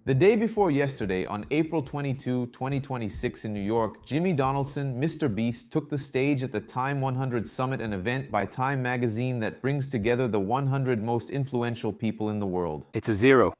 The day before yesterday, on April 22, 2026 in New York, Jimmy Donaldson, MrBeast, took the stage at the Time 100 Summit, an event by Time magazine that brings together the 100 most influential people in the world. It's a zero.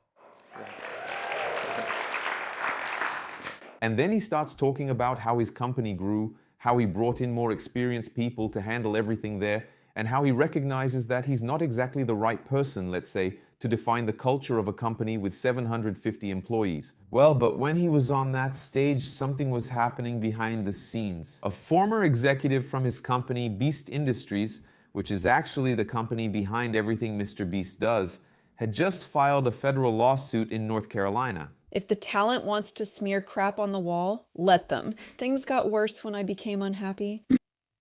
And then he starts talking about how his company grew, how he brought in more experienced people to handle everything there, and how he recognizes that he's not exactly the right person, let's say, to define the culture of a company with 750 employees. Well, but when he was on that stage, something was happening behind the scenes. A former executive from his company, Beast Industries, which is actually the company behind everything MrBeast does, had just filed a federal lawsuit in North Carolina. If the talent wants to smear crap on the wall, let them. Things got worse when I became unhappy.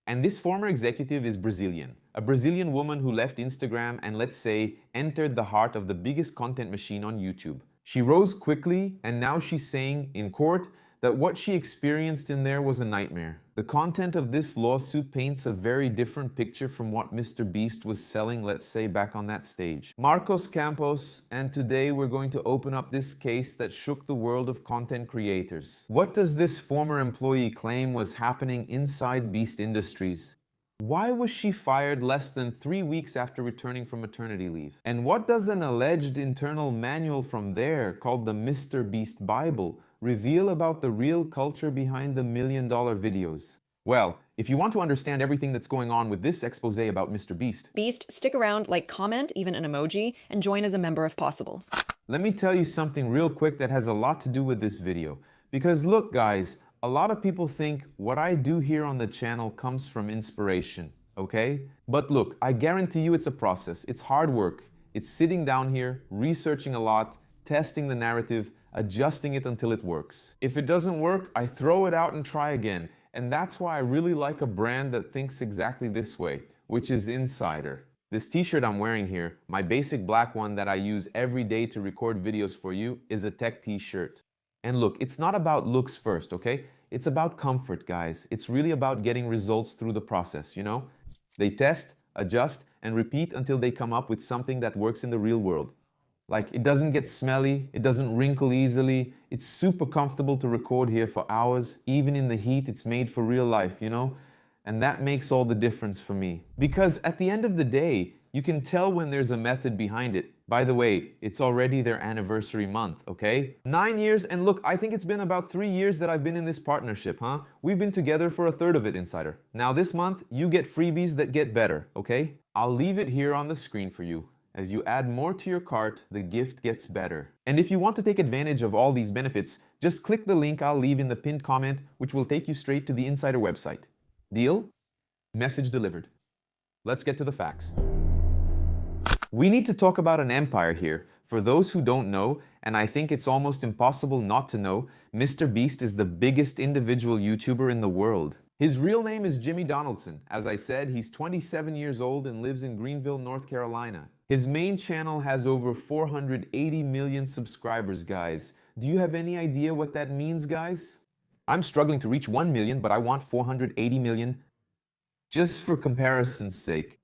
And this former executive is Brazilian. A Brazilian woman who left Instagram and, let's say, entered the heart of the biggest content machine on YouTube. She rose quickly, and now she's saying in court that what she experienced in there was a nightmare. The content of this lawsuit paints a very different picture from what MrBeast was selling, let's say, back on that stage. Marcos Campos, and today we're going to open up this case that shook the world of content creators. What does this former employee claim was happening inside Beast Industries? Why was she fired less than 3 weeks after returning from maternity leave? And what does an alleged internal manual from there, called the MrBeast Bible, reveal about the real culture behind the $1 million videos? Well, if you want to understand everything that's going on with this expose about MrBeast, Beast, stick around, like, comment, even an emoji, and join as a member if possible. let me tell you something real quick that has a lot to do with this video. Because look, guys, a lot of people think what I do here on the channel comes from inspiration, okay? But look, I guarantee you it's a process. It's hard work. It's sitting down here, researching a lot, testing the narrative, adjusting it until it works. If it doesn't work, I throw it out and try again. And that's why I really like a brand that thinks exactly this way, which is Insider. This t-shirt I'm wearing here, my basic black one that I use every day to record videos for you, is a tech t-shirt. And look, it's not about looks first, okay? It's about comfort, guys. It's really about getting results through the process, you know? They test, adjust, and repeat until they come up with something that works in the real world. Like, it doesn't get smelly, it doesn't wrinkle easily, it's super comfortable to record here for hours. Even in the heat, it's made for real life, you know? And that makes all the difference for me. Because at the end of the day, you can tell when there's a method behind it. By the way, it's already their anniversary month, okay? 9 years, and look, I think it's been about 3 years that I've been in this partnership, huh? We've been together for a third of it, Insider. Now this month, you get freebies that get better, okay? I'll leave it here on the screen for you. As you add more to your cart, the gift gets better. And if you want to take advantage of all these benefits, just click the link I'll leave in the pinned comment, which will take you straight to the Insider website. Deal? Message delivered. Let's get to the facts. We need to talk about an empire here. For those who don't know, and I think it's almost impossible not to know, MrBeast is the biggest individual YouTuber in the world. His real name is Jimmy Donaldson. As I said, he's 27 years old and lives in Greenville, North Carolina. His main channel has over 480 million subscribers, guys. Do you have any idea what that means, guys? I'm struggling to reach 1 million, but I want 480 million. Just for comparison's sake,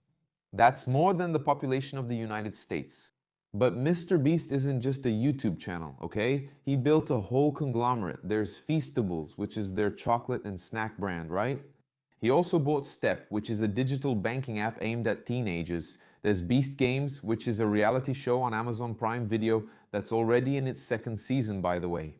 that's more than the population of the United States. But MrBeast isn't just a YouTube channel, okay? He built a whole conglomerate. There's Feastables, which is their chocolate and snack brand, right? He also bought Step, which is a digital banking app aimed at teenagers. There's Beast Games, which is a reality show on Amazon Prime Video that's already in its 2nd season, by the way.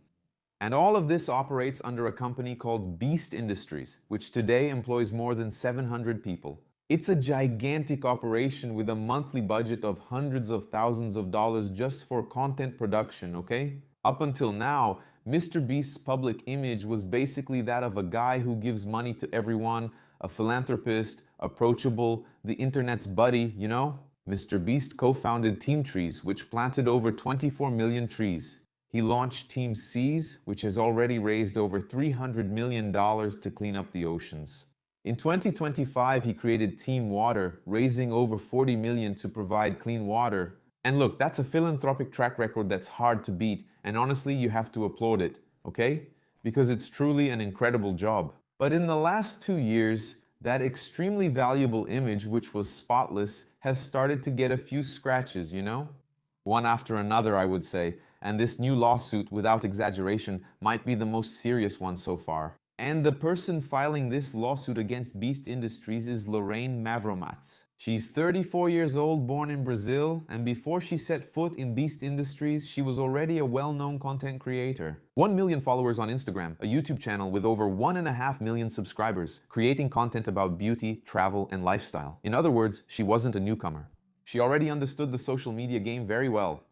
And all of this operates under a company called Beast Industries, which today employs more than 700 people. It's a gigantic operation with a monthly budget of hundreds of thousands of dollars just for content production, okay? Up until now, MrBeast's public image was basically that of a guy who gives money to everyone, a philanthropist, approachable, the internet's buddy, you know? MrBeast co-founded Team Trees, which planted over 24 million trees. He launched Team Seas, which has already raised over $300 million to clean up the oceans. In 2025, he created Team Water, raising over $40 million to provide clean water. And look, that's a philanthropic track record that's hard to beat, and honestly, you have to applaud it, okay? Because it's truly an incredible job. But in the last 2 years, that extremely valuable image, which was spotless, has started to get a few scratches, you know? One after another, I would say. And this new lawsuit, without exaggeration, might be the most serious one so far. And the person filing this lawsuit against Beast Industries is Lorraine Mavromats. She's 34 years old, born in Brazil, and before she set foot in Beast Industries, she was already a well-known content creator. 1 million followers on Instagram, a YouTube channel with over 1.5 million subscribers, creating content about beauty, travel, and lifestyle. In other words, she wasn't a newcomer. She already understood the social media game very well.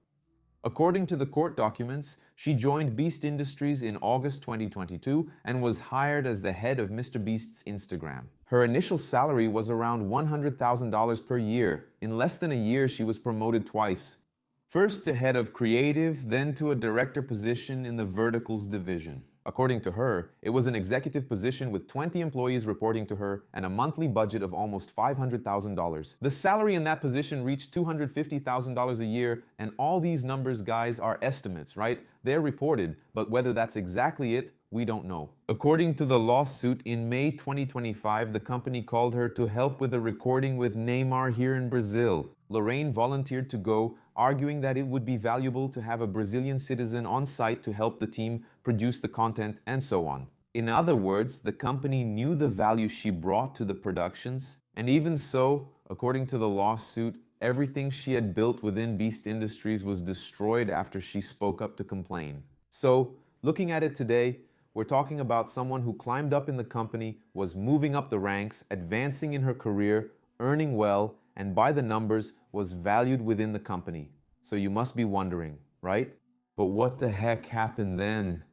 According to the court documents, she joined Beast Industries in August 2022 and was hired as the head of MrBeast's Instagram. Her initial salary was around $100,000 per year. In less than a year, she was promoted twice. First to head of creative, then to a director position in the verticals division. According to her, it was an executive position with 20 employees reporting to her and a monthly budget of almost $500,000. The salary in that position reached $250,000 a year, and all these numbers, guys, are estimates, right? They're reported, but whether that's exactly it, we don't know. According to the lawsuit, in May 2025, the company called her to help with a recording with Neymar here in Brazil. Lorraine volunteered to go, arguing that it would be valuable to have a Brazilian citizen on site to help the team produce the content and so on. In other words, the company knew the value she brought to the productions, and even so, according to the lawsuit, everything she had built within Beast Industries was destroyed after she spoke up to complain. So, looking at it today, we're talking about someone who climbed up in the company, was moving up the ranks, advancing in her career, earning well, and by the numbers, was valued within the company. So you must be wondering, right? But what the heck happened then?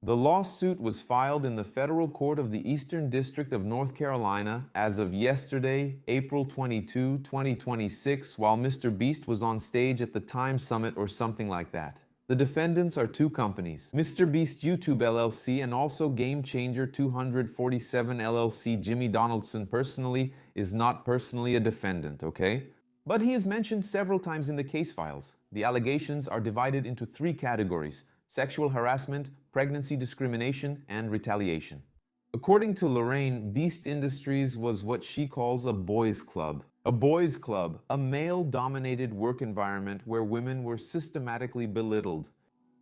The lawsuit was filed in the Federal Court of the Eastern District of North Carolina as of yesterday, April 22, 2026, while MrBeast was on stage at the Time Summit or something like that. The defendants are two companies, MrBeast YouTube LLC and also Game Changer 247 LLC. Jimmy Donaldson personally is not personally a defendant, okay? But he is mentioned several times in the case files. The allegations are divided into three categories: sexual harassment, pregnancy discrimination, and retaliation. According to Lorraine, Beast Industries was what she calls a boys' club. A boys' club, a male-dominated work environment where women were systematically belittled.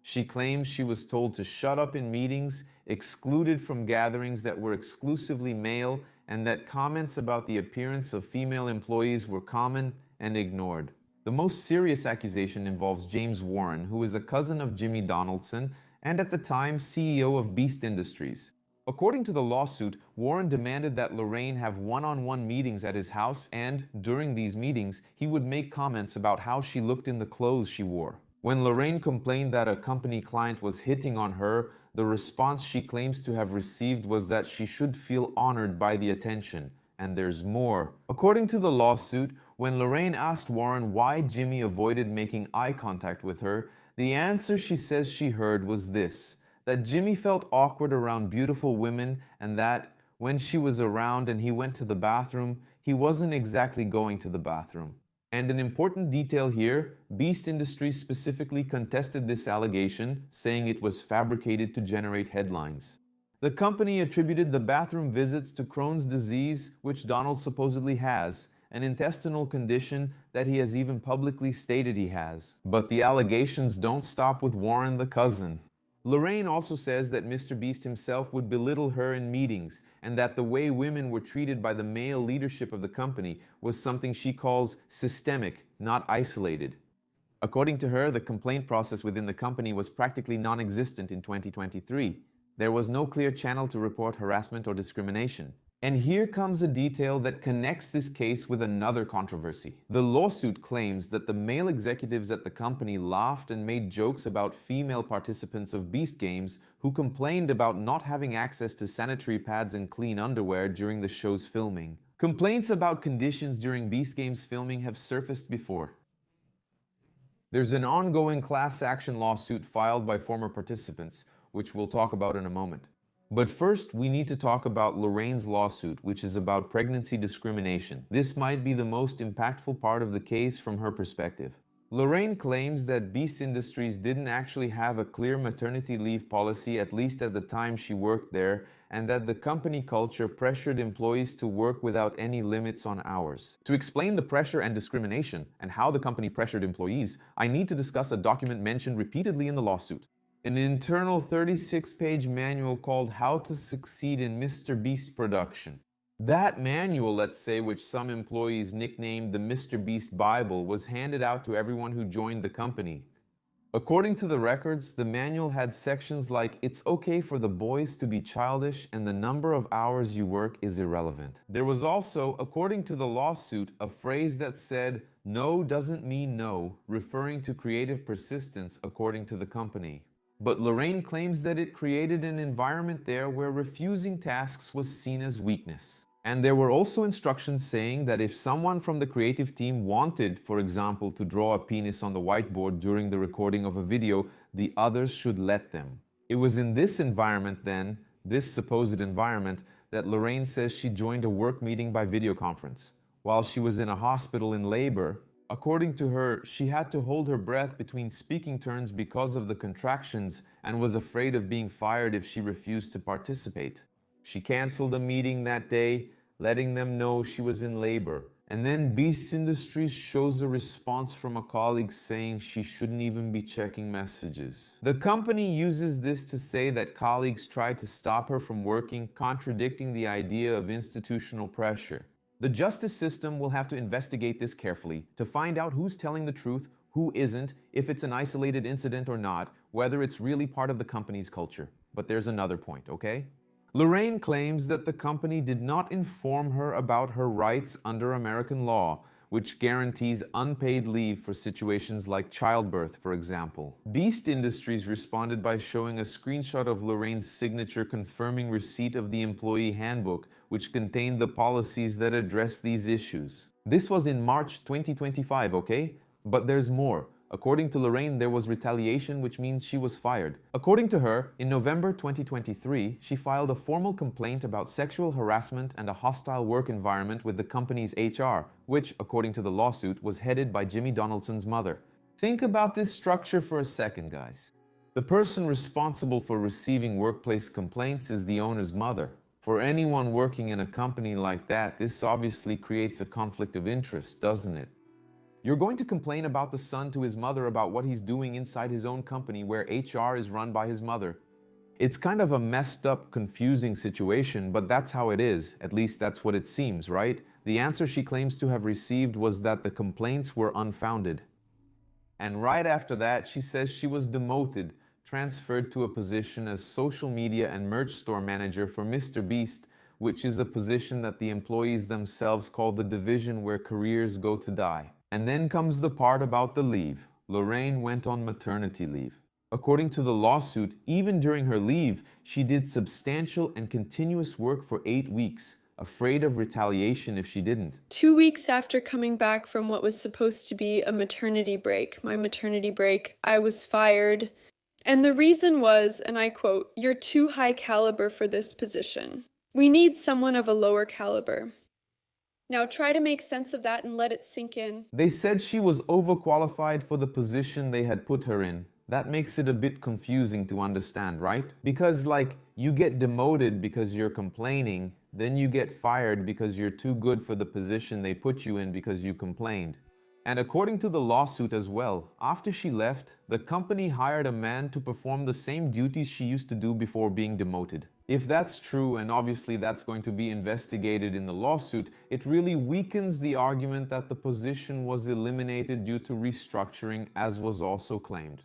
She claims she was told to shut up in meetings, excluded from gatherings that were exclusively male, and that comments about the appearance of female employees were common and ignored. The most serious accusation involves James Warren, who is a cousin of Jimmy Donaldson and at the time CEO of Beast Industries. According to the lawsuit, Warren demanded that Lorraine have one-on-one meetings at his house, and during these meetings, he would make comments about how she looked in the clothes she wore. When Lorraine complained that a company client was hitting on her, the response she claims to have received was that she should feel honored by the attention. And there's more. According to the lawsuit, when Lorraine asked Warren why Jimmy avoided making eye contact with her, the answer she says she heard was this: that Jimmy felt awkward around beautiful women and that when she was around and he went to the bathroom, he wasn't exactly going to the bathroom. And an important detail here, Beast Industries specifically contested this allegation, saying it was fabricated to generate headlines. The company attributed the bathroom visits to Crohn's disease, which Donald supposedly has, an intestinal condition that he has even publicly stated he has. But the allegations don't stop with Warren the cousin. Lorraine also says that MrBeast himself would belittle her in meetings, and that the way women were treated by the male leadership of the company was something she calls systemic, not isolated. According to her, the complaint process within the company was practically non-existent in 2023. There was no clear channel to report harassment or discrimination. And here comes a detail that connects this case with another controversy. The lawsuit claims that the male executives at the company laughed and made jokes about female participants of Beast Games who complained about not having access to sanitary pads and clean underwear during the show's filming. Complaints about conditions during Beast Games filming have surfaced before. There's an ongoing class action lawsuit filed by former participants, which we'll talk about in a moment. But first, we need to talk about Lorraine's lawsuit, which is about pregnancy discrimination. This might be the most impactful part of the case from her perspective. Lorraine claims that Beast Industries didn't actually have a clear maternity leave policy, at least at the time she worked there, and that the company culture pressured employees to work without any limits on hours. To explain the pressure and discrimination and how the company pressured employees, I need to discuss a document mentioned repeatedly in the lawsuit. An internal 36-page manual called How to Succeed in MrBeast Production. That manual, let's say, which some employees nicknamed the MrBeast Bible, was handed out to everyone who joined the company. According to the records, the manual had sections like, it's okay for the boys to be childish and the number of hours you work is irrelevant. There was also, according to the lawsuit, a phrase that said, no doesn't mean no, referring to creative persistence according to the company. But Lorraine claims that it created an environment there where refusing tasks was seen as weakness. And there were also instructions saying that if someone from the creative team wanted, for example, to draw a penis on the whiteboard during the recording of a video, the others should let them. It was in this environment then, this supposed environment, that Lorraine says she joined a work meeting by video conference. While she was in a hospital in labor, according to her, she had to hold her breath between speaking turns because of the contractions and was afraid of being fired if she refused to participate. She canceled a meeting that day, letting them know she was in labor. And then Beast Industries shows a response from a colleague saying she shouldn't even be checking messages. The company uses this to say that colleagues tried to stop her from working, contradicting the idea of institutional pressure. The justice system will have to investigate this carefully to find out who's telling the truth, who isn't, if it's an isolated incident or not, whether it's really part of the company's culture. But there's another point, okay? Lorraine claims that the company did not inform her about her rights under American law, which guarantees unpaid leave for situations like childbirth, for example. Beast Industries responded by showing a screenshot of Lorraine's signature confirming receipt of the employee handbook, which contained the policies that address these issues. This was in March 2025, okay? But there's more. According to Lorraine, there was retaliation, which means she was fired. According to her, in November 2023, she filed a formal complaint about sexual harassment and a hostile work environment with the company's HR, which, according to the lawsuit, was headed by Jimmy Donaldson's mother. Think about this structure for a second, guys. The person responsible for receiving workplace complaints is the owner's mother. For anyone working in a company like that, this obviously creates a conflict of interest, doesn't it? You're going to complain about the son to his mother about what he's doing inside his own company where HR is run by his mother. It's kind of a messed up, confusing situation, but that's how it is. At least that's what it seems, right? The answer she claims to have received was that the complaints were unfounded. And right after that, she says she was demoted, transferred to a position as social media and merch store manager for MrBeast, which is a position that the employees themselves call the division where careers go to die. And then comes the part about the leave. Lorraine went on maternity leave. According to the lawsuit, even during her leave, she did substantial and continuous work for 8 weeks, afraid of retaliation if she didn't. 2 weeks after coming back from what was supposed to be a maternity break, my maternity break, I was fired. And the reason was, and I quote, "You're too high caliber for this position. We need someone of a lower caliber." Now try to make sense of that and let it sink in. They said she was overqualified for the position they had put her in. That makes it a bit confusing to understand, right? Because you get demoted because you're complaining, then you get fired because you're too good for the position they put you in because you complained. And according to the lawsuit as well, after she left, the company hired a man to perform the same duties she used to do before being demoted. If that's true, and obviously that's going to be investigated in the lawsuit, it really weakens the argument that the position was eliminated due to restructuring, as was also claimed.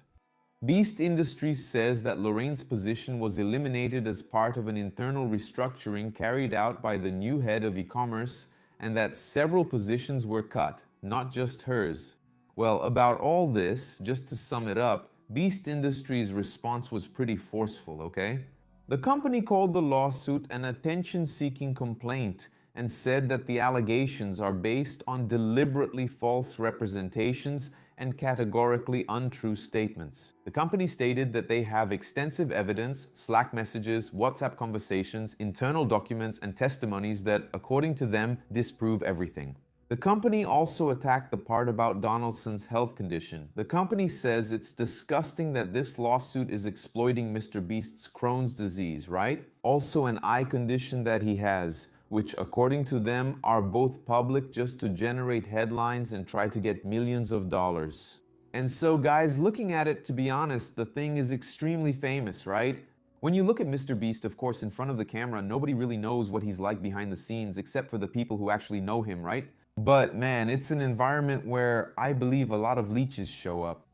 Beast Industries says that Lorraine's position was eliminated as part of an internal restructuring carried out by the new head of e-commerce, and that several positions were cut, not just hers. Well, about all this, just to sum it up, Beast Industries' response was pretty forceful, okay? The company called the lawsuit an attention-seeking complaint and said that the allegations are based on deliberately false representations and categorically untrue statements. The company stated that they have extensive evidence, Slack messages, WhatsApp conversations, internal documents, and testimonies that, according to them, disprove everything. The company also attacked the part about Donaldson's health condition. The company says it's disgusting that this lawsuit is exploiting MrBeast's Crohn's disease, right? Also an eye condition that he has, which according to them are both public just to generate headlines and try to get millions of dollars. And so guys, looking at it, to be honest, the thing is extremely famous, right? When you look at MrBeast, of course, in front of the camera, nobody really knows what he's like behind the scenes except for the people who actually know him, right? But man, it's an environment where I believe a lot of leeches show up.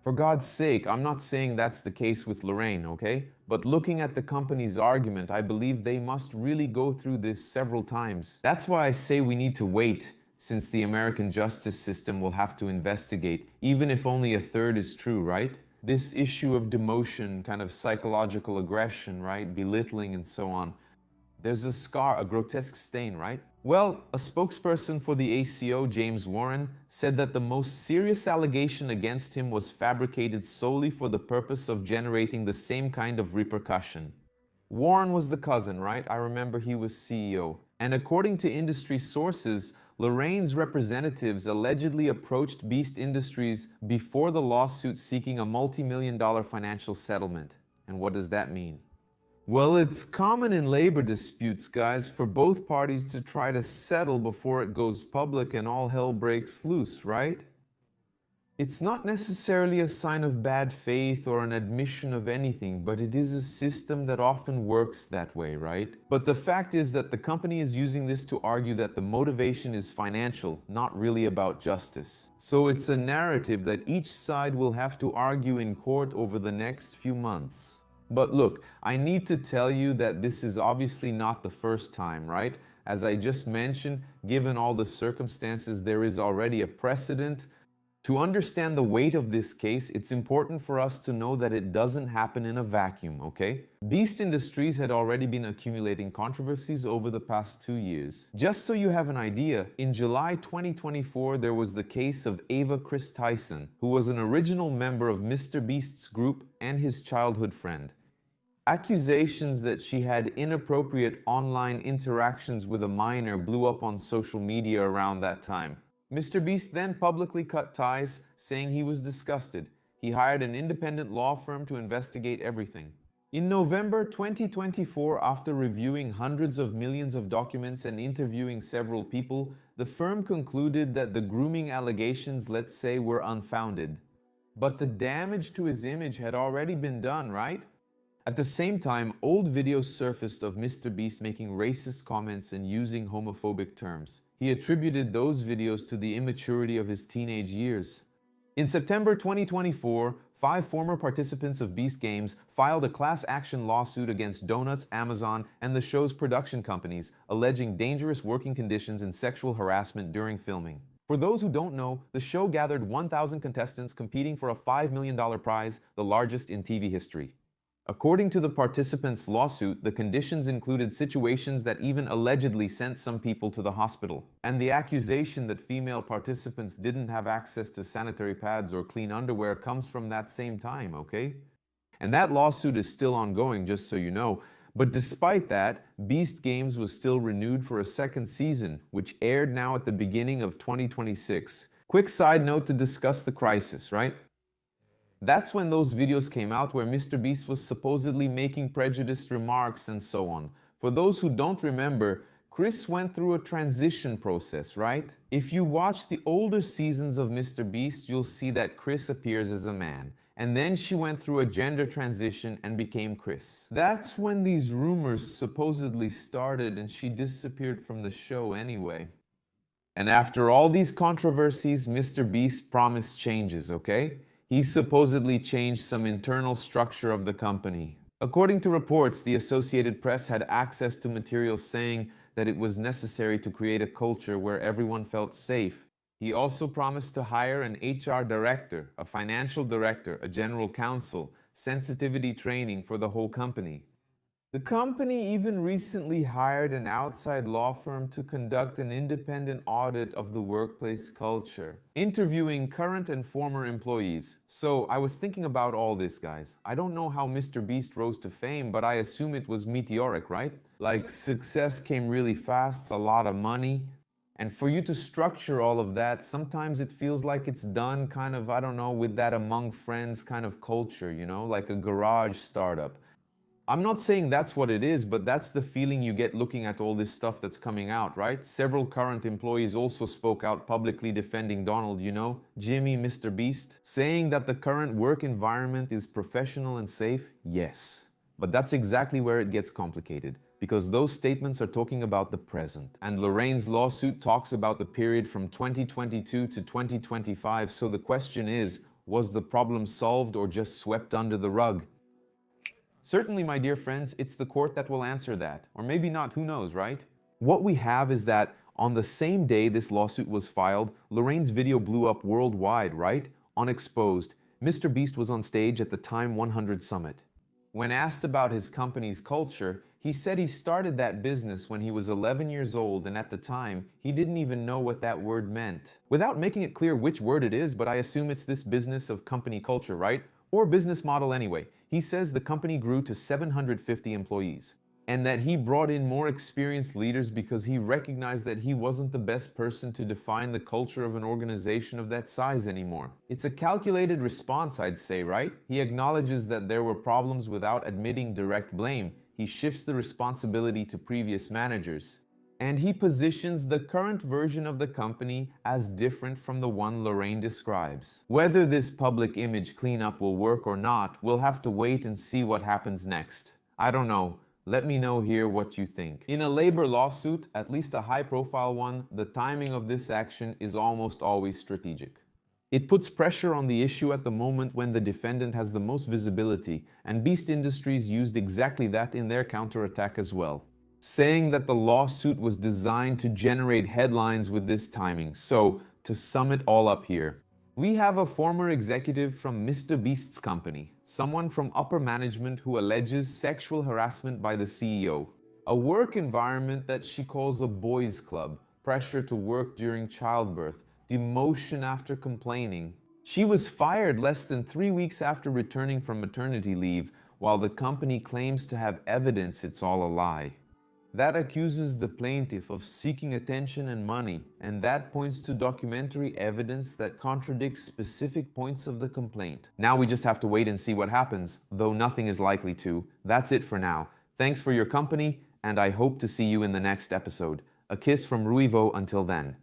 For God's sake, I'm not saying that's the case with Lorraine, okay? But looking at the company's argument, I believe they must really go through this several times. That's why I say we need to wait, since the American justice system will have to investigate, even if only a third is true, right? This issue of demotion, kind of psychological aggression, right? Belittling and so on. There's a scar, a grotesque stain, right? Well, a spokesperson for the ACO, James Warren, said that the most serious allegation against him was fabricated solely for the purpose of generating the same kind of repercussion. Warren was the cousin, right? I remember he was CEO. And according to industry sources, Lorraine's representatives allegedly approached Beast Industries before the lawsuit seeking a multi-million-dollar financial settlement. And what does that mean? Well, it's common in labor disputes, guys, for both parties to try to settle before it goes public and all hell breaks loose, right? It's not necessarily a sign of bad faith or an admission of anything, but it is a system that often works that way, right? But the fact is that the company is using this to argue that the motivation is financial, not really about justice. So it's a narrative that each side will have to argue in court over the next few months. But look, I need to tell you that this is obviously not the first time, right? As I just mentioned, given all the circumstances, there is already a precedent. To understand the weight of this case, it's important for us to know that it doesn't happen in a vacuum, okay? Beast Industries had already been accumulating controversies over the past 2 years. Just so you have an idea, in July 2024, there was the case of Ava Chris Tyson, who was an original member of MrBeast's group and his childhood friend. Accusations that she had inappropriate online interactions with a minor blew up on social media around that time. MrBeast then publicly cut ties, saying he was disgusted. He hired an independent law firm to investigate everything. In November 2024, after reviewing hundreds of millions of documents and interviewing several people, the firm concluded that the grooming allegations, let's say, were unfounded. But the damage to his image had already been done, right? At the same time, old videos surfaced of MrBeast making racist comments and using homophobic terms. He attributed those videos to the immaturity of his teenage years. In September 2024, 5 former participants of Beast Games filed a class action lawsuit against Donuts, Amazon, and the show's production companies, alleging dangerous working conditions and sexual harassment during filming. For those who don't know, the show gathered 1,000 contestants competing for a $5 million prize, the largest in TV history. According to the participants' lawsuit, the conditions included situations that even allegedly sent some people to the hospital. And the accusation that female participants didn't have access to sanitary pads or clean underwear comes from that same time, okay? And that lawsuit is still ongoing, just so you know. But despite that, Beast Games was still renewed for a second season, which aired now at the beginning of 2026. Quick side note to discuss the crisis, right? That's when those videos came out where MrBeast was supposedly making prejudiced remarks and so on. For those who don't remember, Chris went through a transition process, right? If you watch the older seasons of MrBeast, you'll see that Chris appears as a man. And then she went through a gender transition and became Chris. That's when these rumors supposedly started and she disappeared from the show anyway. And after all these controversies, MrBeast promised changes, okay? He supposedly changed some internal structure of the company. According to reports, the Associated Press had access to materials saying that it was necessary to create a culture where everyone felt safe. He also promised to hire an HR director, a financial director, a general counsel, sensitivity training for the whole company. The company even recently hired an outside law firm to conduct an independent audit of the workplace culture, interviewing current and former employees. So I was thinking about all this, guys. I don't know how MrBeast rose to fame, but I assume it was meteoric, right? Like success came really fast, a lot of money, And for you to structure all of that, sometimes it feels like it's done kind of, I don't know, with that among friends kind of culture, you know, like a garage startup. I'm not saying that's what it is, but that's the feeling you get looking at all this stuff that's coming out, right? Several current employees also spoke out publicly defending Donald, you know, Jimmy, MrBeast, saying that the current work environment is professional and safe. Yes, but that's exactly where it gets complicated, because those statements are talking about the present. And Lorraine's lawsuit talks about the period from 2022 to 2025, so the question is, was the problem solved or just swept under the rug? Certainly, my dear friends, it's the court that will answer that. Or maybe not, who knows, right? What we have is that on the same day this lawsuit was filed, Lorraine's video blew up worldwide, right? On Exposed, MrBeast was on stage at the Time 100 Summit. When asked about his company's culture, he said he started that business when he was 11 years old, and at the time, he didn't even know what that word meant. Without making it clear which word it is, but I assume it's this business of company culture, right? Or business model anyway. He says the company grew to 750 employees, and that he brought in more experienced leaders because he recognized that he wasn't the best person to define the culture of an organization of that size anymore. It's a calculated response, I'd say, right? He acknowledges that there were problems without admitting direct blame. He shifts the responsibility to previous managers. And he positions the current version of the company as different from the one Lorraine describes. Whether this public image cleanup will work or not, we'll have to wait and see what happens next. I don't know. Let me know here what you think. In a labor lawsuit, at least a high-profile one, the timing of this action is almost always strategic. It puts pressure on the issue at the moment when the defendant has the most visibility, and Beast Industries used exactly that in their counterattack as well, saying that the lawsuit was designed to generate headlines with this timing. So, to sum it all up here, we have a former executive from MrBeast's company, someone from upper management who alleges sexual harassment by the CEO, a work environment that she calls a boys' club, pressure to work during childbirth, demotion after complaining. She was fired less than 3 weeks after returning from maternity leave, while the company claims to have evidence it's all a lie. That accuses the plaintiff of seeking attention and money, and that points to documentary evidence that contradicts specific points of the complaint. Now we just have to wait and see what happens, though nothing is likely to. That's it for now. Thanks for your company, and I hope to see you in the next episode. A kiss from Ruivo until then.